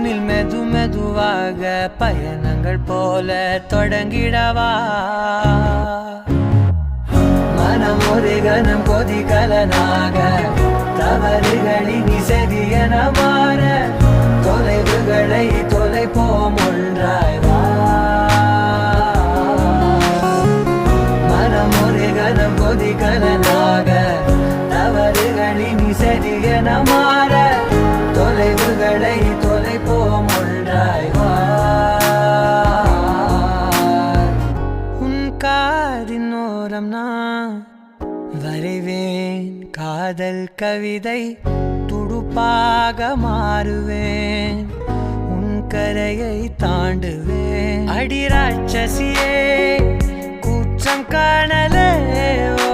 நம்மில் மெது மெதுவாக பயணங்கள் போல தொடங்கிடவா மனம் ஒரு கணம் கொதிகலனாக தவறுகளின் இசையென மாற தொலைவுகளை தொலைப்போம் ஒன்றாய் வா மனம் ஒரு கணம் கொதிகலனாக தவறுகளின் இசையென மாற தொலைவுகளை தொலைப்போம் ஒன்றாய் வா உன் காதின் ஓரம் நான் வரைவேன் காதல் கவிதை துடுப்பாக மாறுவேன் உன் கரையை தாண்டுவேன் அடி ராட்சசியே கூற்றம் காணலே ஓ